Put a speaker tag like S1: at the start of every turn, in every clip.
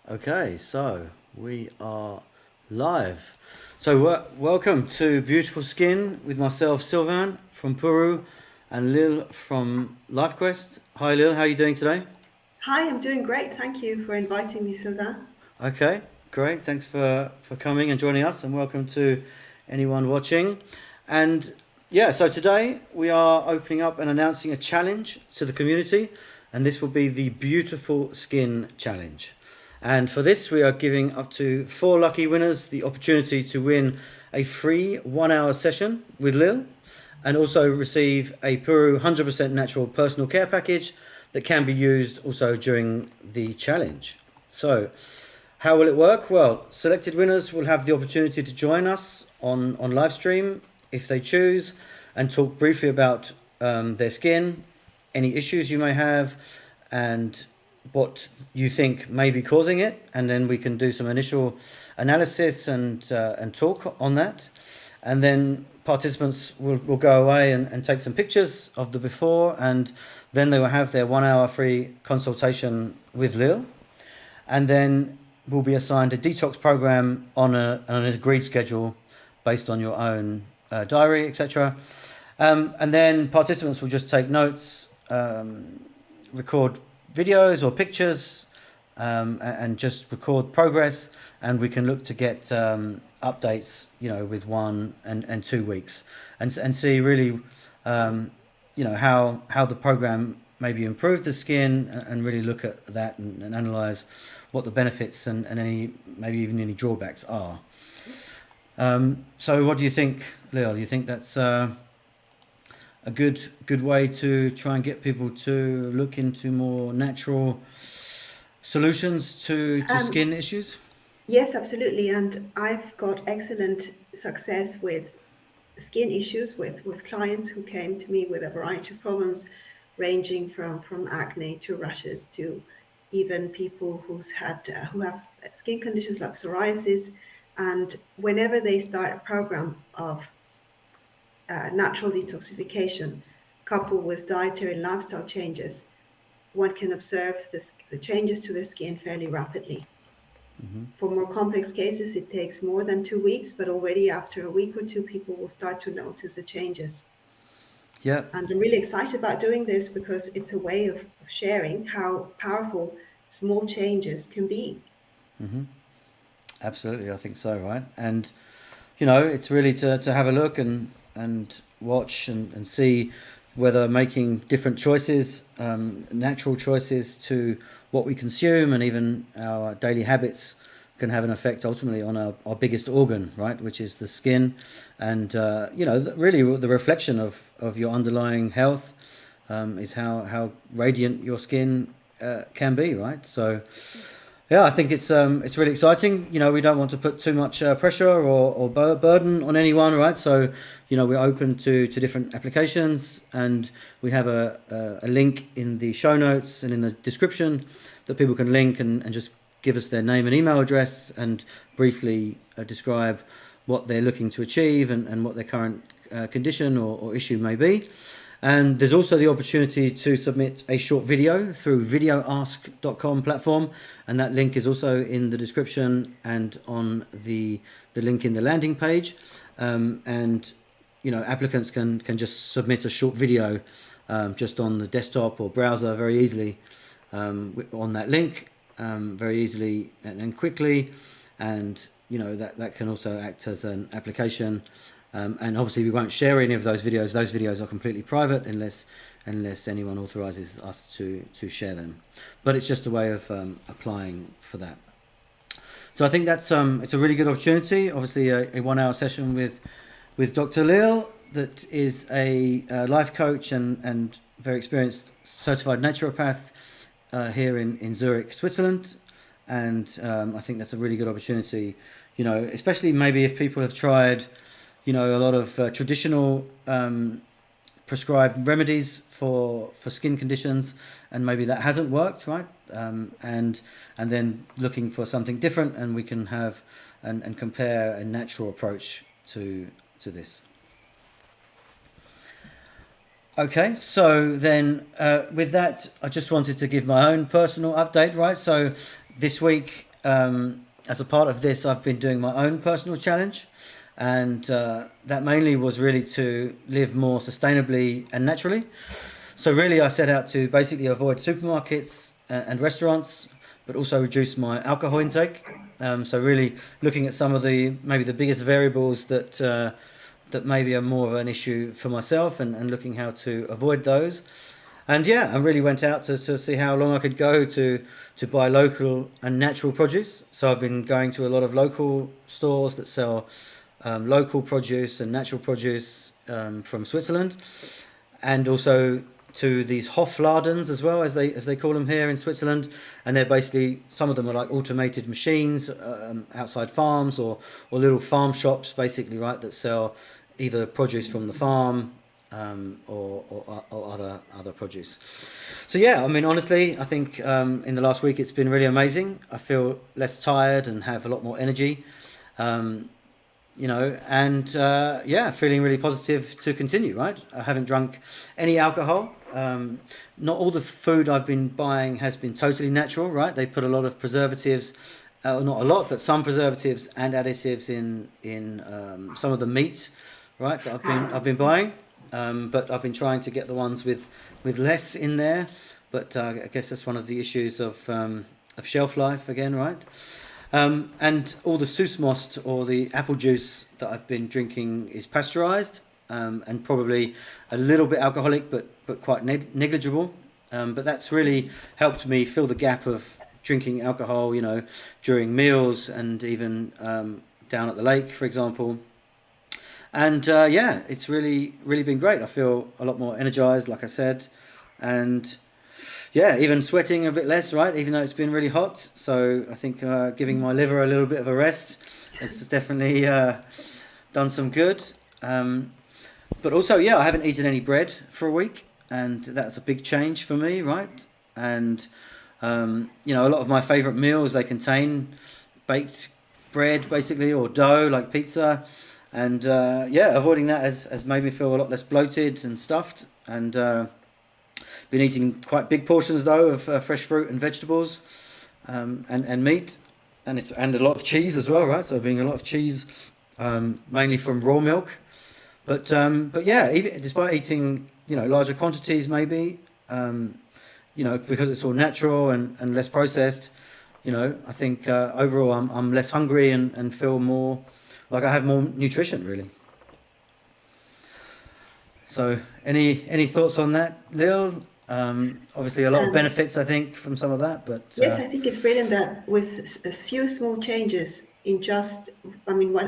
S1: Okay, so we are live. So welcome to Beautiful Skin with myself, Sylvain from PURU, and Lille from Lifequest. Hi Lille, how are you doing today?
S2: Hi, I'm doing great. Thank you for inviting me, Sylvain.
S1: Okay, great. Thanks for coming and joining us, and welcome to anyone watching. And yeah, so today we are opening up and announcing a challenge to the community, and this will be the Beautiful Skin Challenge. And for this, we are giving up to 4 lucky winners the opportunity to win a free 1 hour session with Lil, and also receive a PURU 100% natural personal care package that can be used also during the challenge. So, how will it work? Well, selected winners will have the opportunity to join us on live stream if they choose and talk briefly about their skin, any issues you may have, and what you think may be causing it. And then we can do some initial analysis and talk on that. And then participants will go away and take some pictures of the before, and then they will have their 1 hour free consultation with Lil. And then will be assigned a detox program on an agreed schedule based on your own diary, etc. And then participants will just take notes, record videos or pictures, and just record progress, and we can look to get updates, with 1 and 2 weeks, and see really, how the program maybe improved the skin, and really look at that and analyze what the benefits and any maybe even any drawbacks are. So what do you think, Leo? Do you think that's a good way to try and get people to look into more natural solutions to
S2: Um,
S1: skin issues?
S2: yes, absolutely. And I've got excellent success with skin issues with clients who came to me with a variety of problems, ranging from acne to rashes to even people who have skin conditions like psoriasis. And whenever they start a program of natural detoxification coupled with dietary and lifestyle changes, one can observe the changes to the skin fairly rapidly. For more complex cases, it takes more than 2 weeks, but already after a week or two, people will start to notice the changes.
S1: Yeah.
S2: And I'm really excited about doing this because it's a way of sharing how powerful small changes can be.
S1: Absolutely, I think so, right? And it's really to have a look and watch and see whether making different choices, natural choices to what we consume and even our daily habits can have an effect ultimately on our biggest organ, right, which is the skin. And really the reflection of your underlying health is how radiant your skin can be, right? So yeah, I think it's really exciting. We don't want to put too much pressure or burden on anyone, right? So, we're open to different applications, and we have a link in the show notes and in the description that people can link and just give us their name and email address and briefly describe what they're looking to achieve and what their current condition or issue may be. And there's also the opportunity to submit a short video through videoask.com platform, and that link is also in the description and on the link in the landing page. And applicants can just submit a short video just on the desktop or browser very easily, on that link, very easily and quickly, and that can also act as an application. And obviously we won't share any of those videos. Those videos are completely private unless anyone authorises us to share them. But it's just a way of applying for that. So I think that's it's a really good opportunity. Obviously a 1 hour session with Dr. Lille, that is a life coach and very experienced certified naturopath here in Zurich, Switzerland. And I think that's a really good opportunity, especially maybe if people have tried a lot of traditional prescribed remedies for skin conditions, and maybe that hasn't worked, right? And then looking for something different, and we can have and compare a natural approach to this. Okay, so then with that, I just wanted to give my own personal update, right? So this week as a part of this, I've been doing my own personal challenge, and that mainly was really to live more sustainably and naturally. So really, I set out to basically avoid supermarkets and restaurants, but also reduce my alcohol intake. So really looking at some of maybe the biggest variables that maybe are more of an issue for myself, and looking how to avoid those. And yeah, I really went out to see how long I could go to buy local and natural produce. So I've been going to a lot of local stores that sell local produce and natural produce from Switzerland, and also to these Hofladens as well, as they call them here in Switzerland. And they're basically, some of them are like automated machines outside farms, or little farm shops basically, right, that sell either produce from the farm or other produce. So yeah, I mean, honestly, I think in the last week it's been really amazing. I feel less tired and have a lot more energy. And yeah, feeling really positive to continue, right? I haven't drunk any alcohol. Not all the food I've been buying has been totally natural, right? They put a lot of preservatives, not a lot, but some preservatives and additives in some of the meat, right, that I've been buying. But I've been trying to get the ones with less in there. But I guess that's one of the issues of shelf life again, right? And all the Süßmost, or the apple juice that I've been drinking, is pasteurized, and probably a little bit alcoholic, but quite negligible. But that's really helped me fill the gap of drinking alcohol, during meals, and even down at the lake, for example. And yeah, it's really been great. I feel a lot more energized, like I said, and yeah, even sweating a bit less, right? Even though it's been really hot. So I think giving my liver a little bit of a rest has definitely done some good. But also, yeah, I haven't eaten any bread for a week, and that's a big change for me, right? And a lot of my favorite meals, they contain baked bread, basically, or dough, like pizza. And yeah, avoiding that has made me feel a lot less bloated and stuffed. And been eating quite big portions though of fresh fruit and vegetables, and meat, and a lot of cheese as well, right? So being a lot of cheese, mainly from raw milk. But yeah, even despite eating larger quantities, maybe because it's all natural and less processed, I think overall I'm less hungry and feel more like I have more nutrition, really. So any thoughts on that, Lil? Obviously a lot of benefits, I think, from some of that, but
S2: yes, I think it's brilliant that with a few small changes in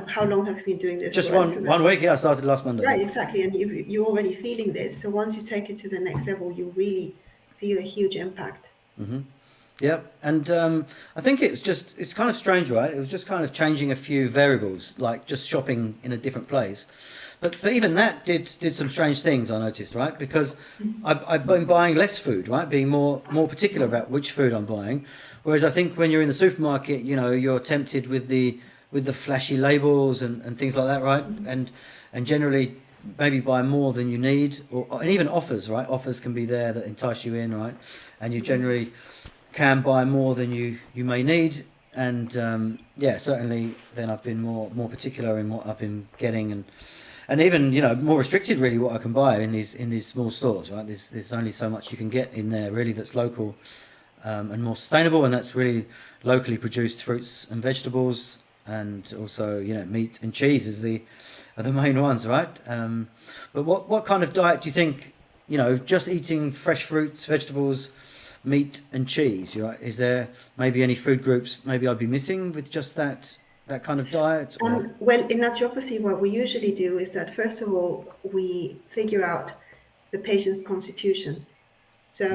S2: how long have you been doing this?
S1: Just one week. Yeah, I started last Monday.
S2: Right, exactly, and you're already feeling this. So once you take it to the next level, you really feel a huge impact.
S1: Mm-hmm. Yeah, and I think it's kind of strange, right? It was just kind of changing a few variables, like just shopping in a different place. But even that did some strange things, I noticed, right? Because I've been buying less food, right? Being more particular about which food I'm buying. Whereas I think when you're in the supermarket, you're tempted with the flashy labels and things like that, right? And generally maybe buy more than you need, and even offers, right? Offers can be there that entice you in, right? And you generally can buy more than you may need. And yeah, certainly then I've been more particular in what I've been getting, and even more restricted really what I can buy in these small stores, right? There's only so much you can get in there really that's local and more sustainable, and that's really locally produced fruits and vegetables, and also meat and cheese are the main ones, right? But what kind of diet do you think, just eating fresh fruits, vegetables, meat and cheese, right? Is there maybe any food groups maybe I'd be missing with just that kind of diet?
S2: Well, in naturopathy, what we usually do is that first of all we figure out the patient's constitution.